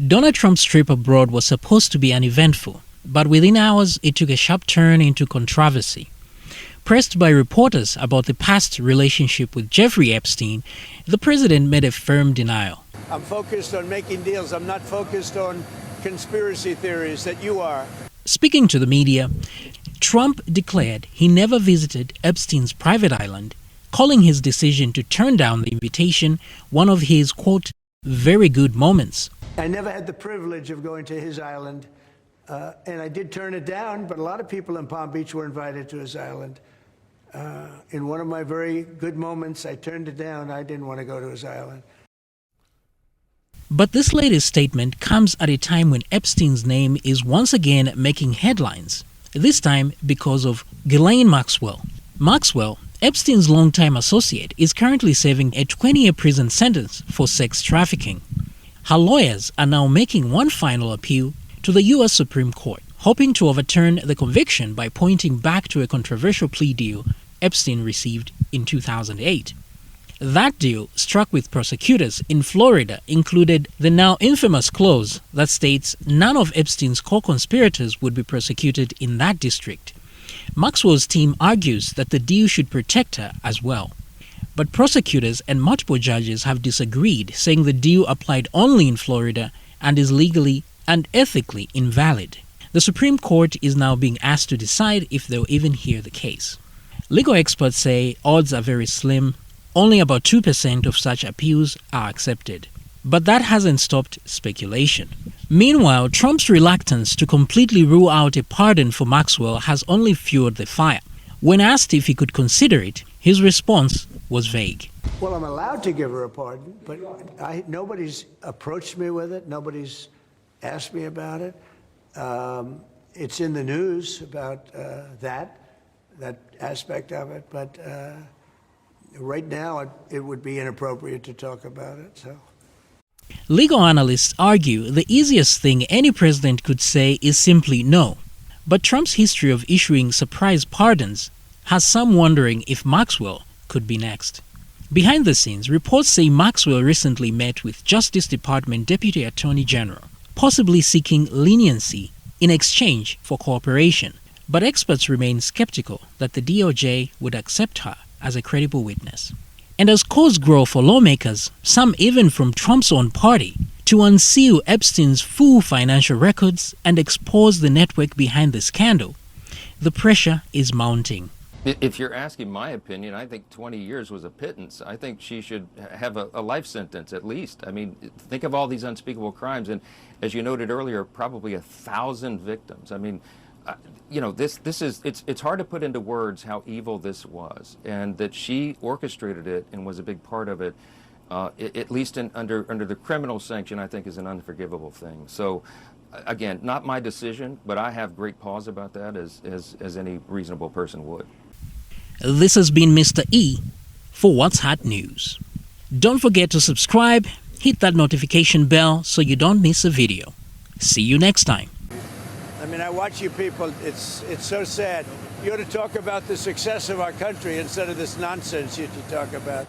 Donald Trump's trip abroad was supposed to be uneventful, but within hours it took a sharp turn into controversy. Pressed by reporters about the past relationship with Jeffrey Epstein, the president made a firm denial. I'm focused on making deals. I'm not focused on conspiracy theories that you are. Speaking to the media, Trump declared he never visited Epstein's private island, calling his decision to turn down the invitation one of his, quote, very good moments. I never had the privilege of going to his island, and I did turn it down, but a lot of people in Palm Beach were invited to his island. In one of my very good moments, I turned it down. I didn't want to go to his island. But this latest statement comes at a time when Epstein's name is once again making headlines, this time because of Ghislaine Maxwell. Maxwell, Epstein's longtime associate, is currently serving a 20-year prison sentence for sex trafficking. Her lawyers are now making one final appeal to the U.S. Supreme Court, hoping to overturn the conviction by pointing back to a controversial plea deal Epstein received in 2008. That deal, struck with prosecutors in Florida, included the now infamous clause that states none of Epstein's co-conspirators would be prosecuted in that district. Maxwell's team argues that the deal should protect her as well. But prosecutors and multiple judges have disagreed, saying the deal applied only in Florida and is legally and ethically invalid. The Supreme Court is now being asked to decide if they'll even hear the case. Legal experts say odds are very slim. Only about 2% of such appeals are accepted. But that hasn't stopped speculation. Meanwhile, Trump's reluctance to completely rule out a pardon for Maxwell has only fueled the fire. When asked if he could consider it, his response was vague. Well, I'm allowed to give her a pardon, but nobody's approached me with it. Nobody's asked me about it. It's in the news about that aspect of it, but right now it would be inappropriate to talk about it. So, legal analysts argue the easiest thing any president could say is simply no. But Trump's history of issuing surprise pardons has some wondering if Maxwell could be next. Behind the scenes, reports say Maxwell recently met with Justice Department Deputy Attorney General, possibly seeking leniency in exchange for cooperation. But experts remain skeptical that the DOJ would accept her as a credible witness. And as calls grow for lawmakers, some even from Trump's own party, to unseal Epstein's full financial records and expose the network behind the scandal, the pressure is mounting. If you're asking my opinion, I think 20 years was a pittance. I think she should have a life sentence at least. I mean, think of all these unspeakable crimes, and as you noted earlier, probably 1,000 victims. I mean, you know, it's hard to put into words how evil this was, and that she orchestrated it and was a big part of it. At least under the criminal sanction, I think is an unforgivable thing. So, again, not my decision, but I have great pause about that, as any reasonable person would. This has been Mr. E for What's Hot News. Don't forget to subscribe, hit that notification bell so you don't miss a video. See you next time. I mean, I watch you people. It's so sad. You ought to talk about the success of our country instead of this nonsense you talk about.